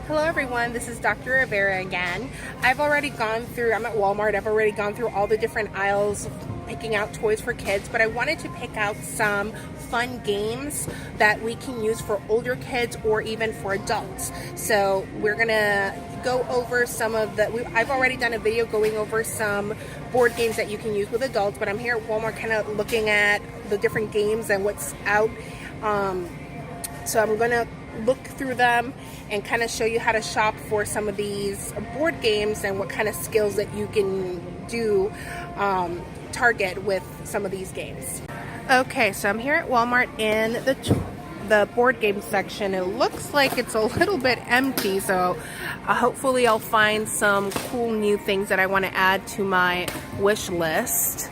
Hello everyone, this is Dr. Rivera again. I'm at Walmart, I've already gone through all the different aisles picking out toys for kids, but I wanted to pick out some fun games that we can use for older kids or even for adults. So we're gonna go over I've already done a video going over some board games that you can use with adults, but I'm here at Walmart kind of looking at the different games and what's out. So I'm gonna look through them and kind of show you how to shop for some of these board games and what kind of skills that you can do target with some of these games. Okay, so I'm here at Walmart in the board game section. It looks like it's a little bit empty, so hopefully I'll find some cool new things that I want to add to my wish list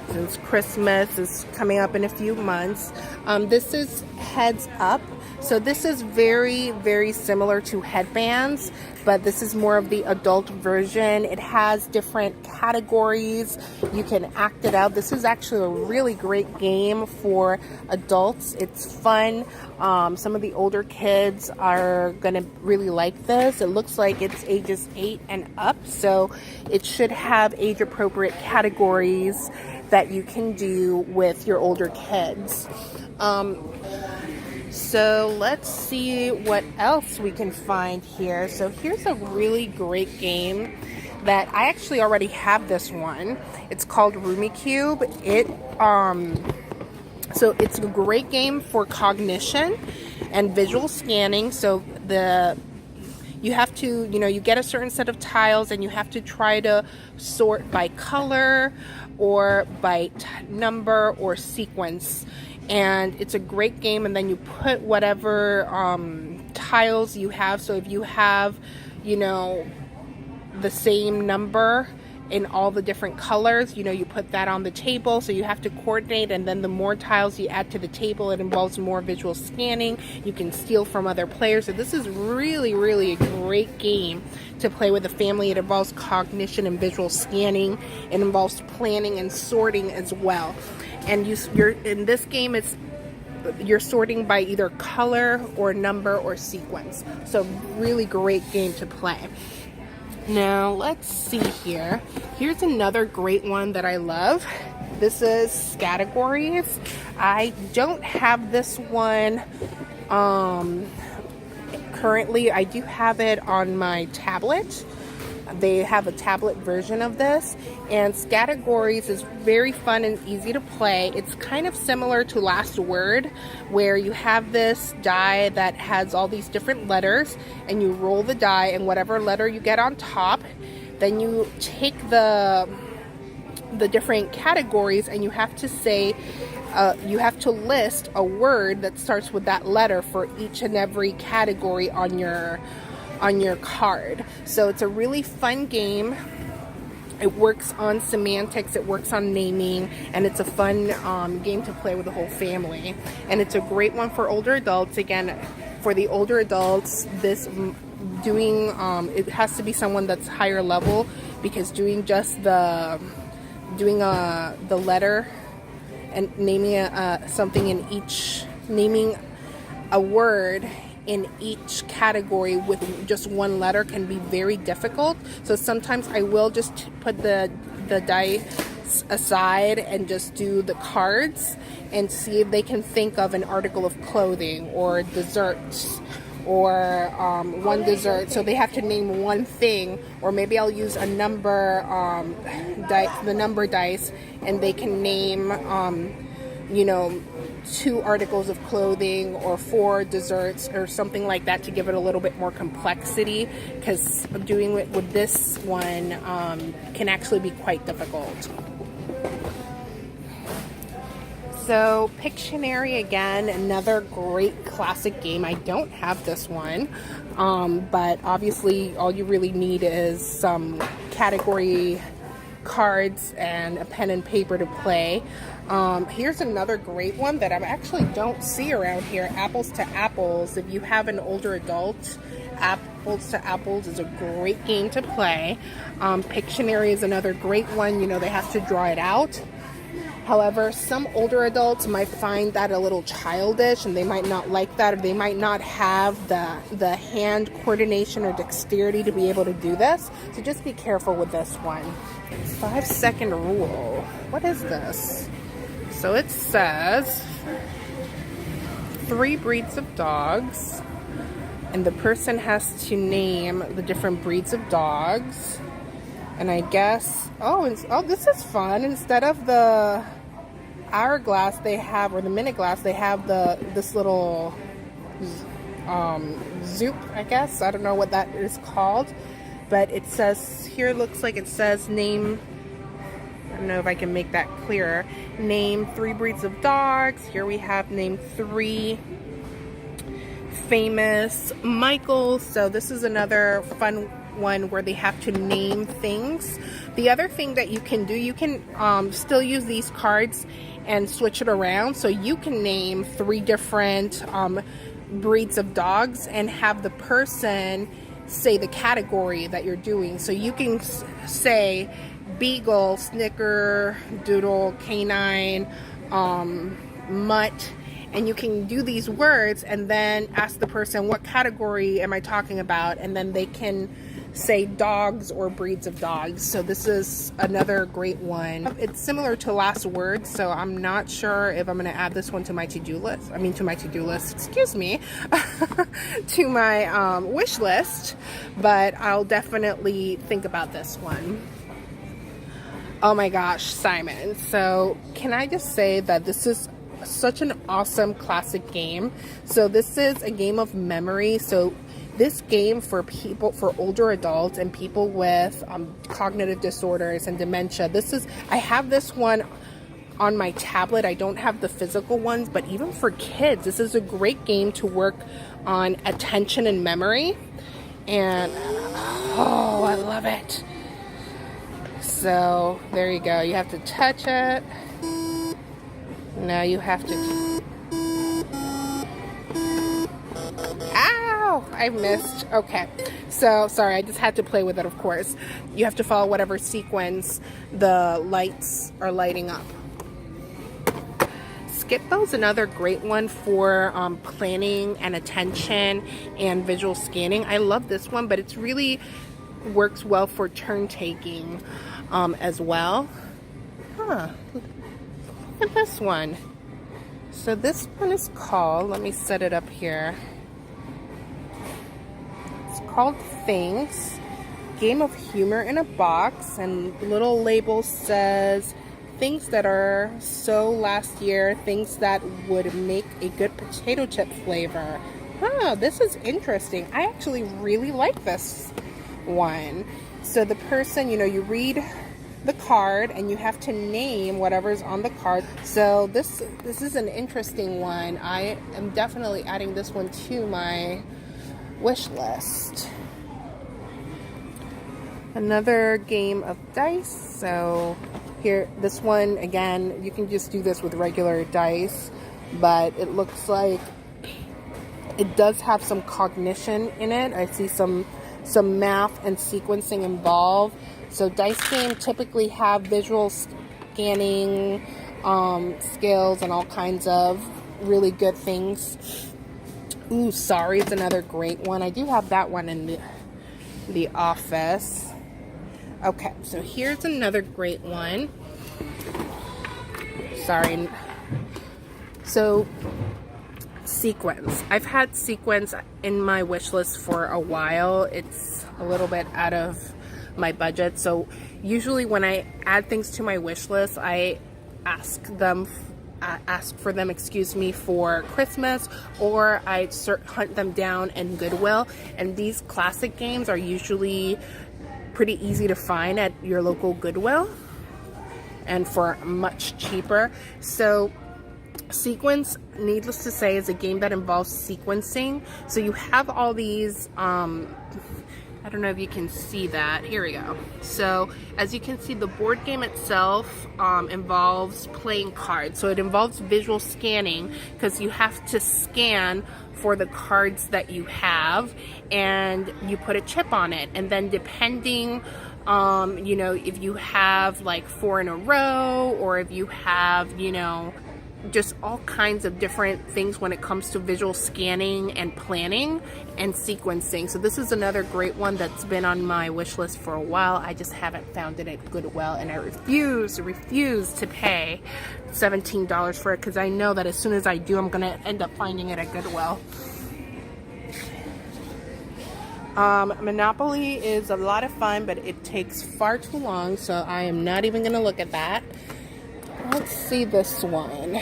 since Christmas is coming up in a few months. This is Heads Up. So this is very, very similar to Headbands, but this is more of the adult version. It has different categories. You can act it out. This is actually a really great game for adults. It's fun. Some of the older kids are gonna really like this. It looks like it's ages 8 and up, so it should have age-appropriate categories that you can do with your older kids. So let's see what else we can find here. So here's a really great game that I actually already have this one. It's called Rummikub. So it's a great game for cognition and visual scanning. So you have to, you get a certain set of tiles and you have to try to sort by color or by number or sequence. And it's a great game, and then you put whatever tiles you have. So if you have, the same number in all the different colors, you put that on the table. So you have to coordinate, and then the more tiles you add to the table, it involves more visual scanning. You can steal from other players. So this is really, really a great game to play with a family. It involves cognition and visual scanning. It involves planning and sorting as well. And you're in this game, you're sorting by either color or number or sequence. So really great game to play. Now let's see here. Here's another great one that I love. This is Scattergories. I don't have this one currently. I do have it on my tablet. They have a tablet version of this, and Scattergories is very fun and easy to play. It's kind of similar to Last Word, where you have this die that has all these different letters, and you roll the die, and whatever letter you get on top, then you take the different categories, and you have to say, you have to list a word that starts with that letter for each and every category on your card. So it's a really fun game. It works on semantics, it works on naming, and it's a fun game to play with the whole family. And it's a great one for older adults. Again, for the older adults, it has to be someone that's higher level, because doing just the letter and naming naming a word in each category with just one letter can be very difficult. So sometimes I will just put the dice aside and just do the cards and see if they can think of an article of clothing or desserts or one dessert. So they have to name one thing, or maybe I'll use a number the number dice, and they can name 2 articles of clothing or 4 desserts or something like that to give it a little bit more complexity, because doing it with this one can actually be quite difficult. So Pictionary, again, another great classic game. I don't have this one, but obviously all you really need is some category cards and a pen and paper to play. Here's another great one that I actually don't see around here, Apples to Apples. If you have an older adult, Apples to Apples is a great game to play. Pictionary is another great one. They have to draw it out. However, some older adults might find that a little childish and they might not like that, or they might not have the hand coordination or dexterity to be able to do this. So just be careful with this one. 5-second rule. What is this? So it says 3 breeds of dogs, and the person has to name the different breeds of dogs. And I guess, oh, this is fun. Instead of the hourglass they have, or the minute glass, they have this little zoop, I guess. I don't know what that is called, but it says here, looks like it says name, I don't know if I can make that clearer, name 3 breeds of dogs. Here we have name 3 famous Michaels. So this is another fun one where they have to name things. The other thing that you can do, you can still use these cards and switch it around, so you can name 3 different breeds of dogs and have the person say the category that you're doing. So you can say beagle, snicker, doodle, canine, mutt, and you can do these words and then ask the person, what category am I talking about? And then they can say dogs or breeds of dogs. So this is another great one. It's similar to last word, so I'm not sure if I'm going to add this one to my to-do list. Excuse me, to my wish list, but I'll definitely think about this one. Oh my gosh, Simon. So can I just say that this is such an awesome classic game. So this is a game of memory. So this game for older adults and people with cognitive disorders and dementia, I have this one on my tablet. I don't have the physical ones, but even for kids, this is a great game to work on attention and memory. And oh, I love it. So there you go. You have to touch it. Now you have to... Ow! I missed. Okay. So, sorry, I just had to play with it, of course. You have to follow whatever sequence the lights are lighting up. Skip-Bo's another great one for planning and attention and visual scanning. I love this one, but it's really works well for turn-taking as well. Huh. Look at this one. So this one is called, let me set it up here. It's called Things, Game of Humor in a Box, and little label says things that are so last year, things that would make a good potato chip flavor. Huh, this is interesting. I actually really like this one. So the person, you read the card and you have to name whatever's on the card. So this is an interesting one. I am definitely adding this one to my wish list. Another game of dice. So here, this one, again, you can just do this with regular dice, but it looks like it does have some cognition in it. I see some math and sequencing involved. So dice games typically have visual scanning skills and all kinds of really good things. Ooh, Sorry, it's another great one. I do have that one in the office. Okay, so here's another great one. Sorry. So Sequence. I've had Sequence in my wish list for a while. It's a little bit out of my budget, so usually when I add things to my wish list, I ask for them for Christmas, or I hunt them down in Goodwill. And these classic games are usually pretty easy to find at your local Goodwill and for much cheaper. So Sequence, needless to say, is a game that involves sequencing. So you have all these I don't know if you can see that. Here we go. So as you can see, the board game itself involves playing cards. So it involves visual scanning, because you have to scan for the cards that you have and you put a chip on it. And then depending You know, if you have like 4 in a row, or if you have, you know, just all kinds of different things when it comes to visual scanning and planning and sequencing. So this is another great one that's been on my wish list for a while. I just haven't found it at Goodwill, and I refuse to pay $17 for it, because I know that as soon as I do, I'm gonna end up finding it at Goodwill. Monopoly is a lot of fun, but it takes far too long, so I am not even gonna look at that. Let's see this one.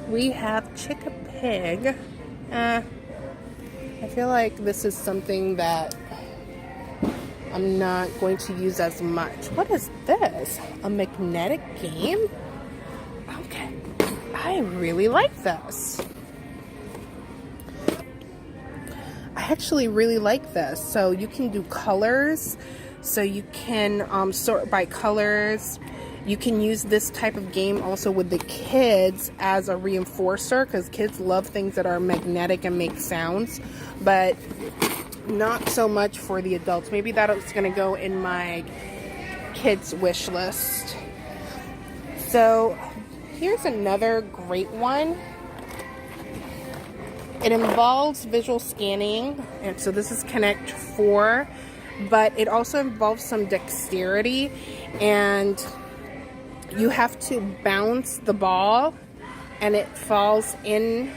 We have Chick-a-Pig. I feel like this is something that I'm not going to use as much. What is this? A magnetic game? Okay. I really like this. I actually really like this. So you can do colors. So you can sort by colors. You can use this type of game also with the kids as a reinforcer, because kids love things that are magnetic and make sounds, but not so much for the adults. Maybe that's going to go in my kids wish list. So here's another great one. It involves visual scanning, and so this is Connect 4, but it also involves some dexterity, and you have to bounce the ball and it falls in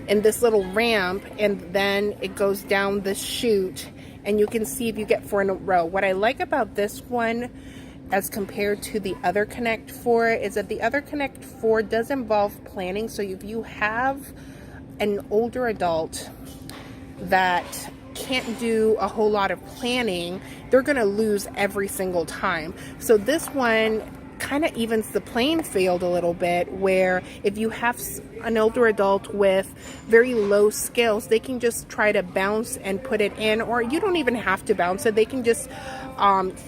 this little ramp, and then it goes down the chute, and you can see if you get 4 in a row. What I like about this one as compared to the other Connect 4 is that the other Connect 4 does involve planning. So if you have an older adult that can't do a whole lot of planning, they're gonna lose every single time. So this one kind of evens the playing field a little bit, where if you have an older adult with very low skills, they can just try to bounce and put it in, or you don't even have to bounce it. They can just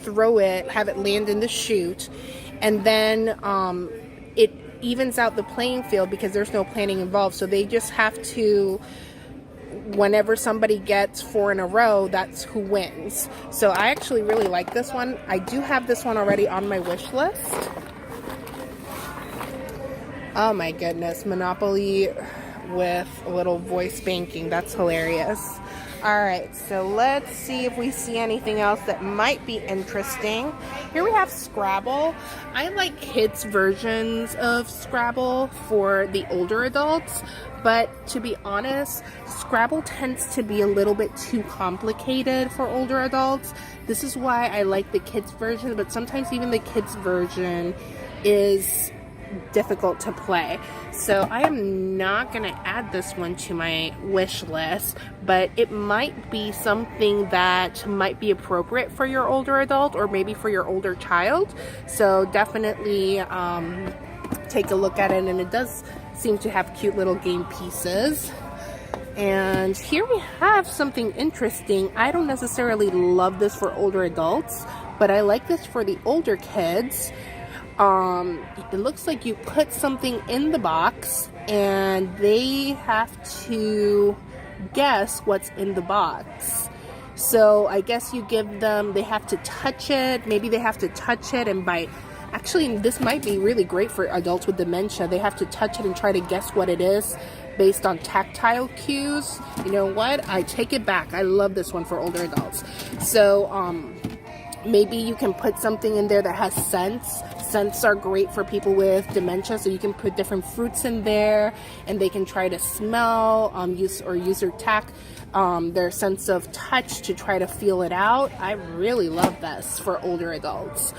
throw it, have it land in the chute, and then it evens out the playing field because there's no planning involved. So they just have to, whenever somebody gets 4 in a row, that's who wins. So I actually really like this one. I do have this one already on my wish list. Oh my goodness, Monopoly with a little voice banking. That's hilarious. All right, so let's see if we see anything else that might be interesting. Here we have Scrabble. I like kids' versions of Scrabble for the older adults, but to be honest, Scrabble tends to be a little bit too complicated for older adults. This is why I like the kids' version, but sometimes even the kids' version is difficult to play. So I am not going to add this one to my wish list, but it might be something that might be appropriate for your older adult, or maybe for your older child. So definitely take a look at it, and it does seem to have cute little game pieces. And here we have something interesting. I don't necessarily love this for older adults, but I like this for the older kids. It looks like you put something in the box and they have to guess what's in the box. So I guess you give them, they have to touch it. Maybe they have to touch it and bite. Actually, this might be really great for adults with dementia. They have to touch it and try to guess what it is based on tactile cues. You know what? I take it back. I love this one for older adults. So, maybe you can put something in there that has scents. Scents are great for people with dementia, so you can put different fruits in there and they can try to smell, use their sense of touch to try to feel it out. I really love this for older adults.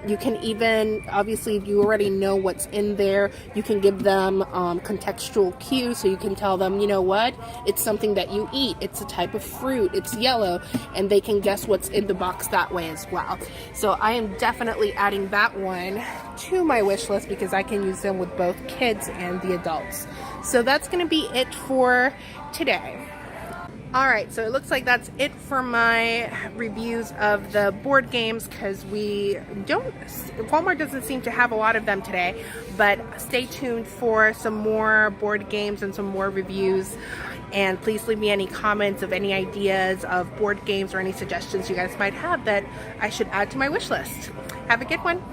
You can even, obviously, if you already know what's in there, you can give them contextual cues, so you can tell them, you know what, it's something that you eat, it's a type of fruit, it's yellow, and they can guess what's in the box that way as well. So I am definitely adding that one to my wish list because I can use them with both kids and the adults. So that's going to be it for today. Alright, so it looks like that's it for my reviews of the board games, because Walmart doesn't seem to have a lot of them today, but stay tuned for some more board games and some more reviews And please leave me any comments of any ideas of board games or any suggestions you guys might have that I should add to my wish list. Have a good one.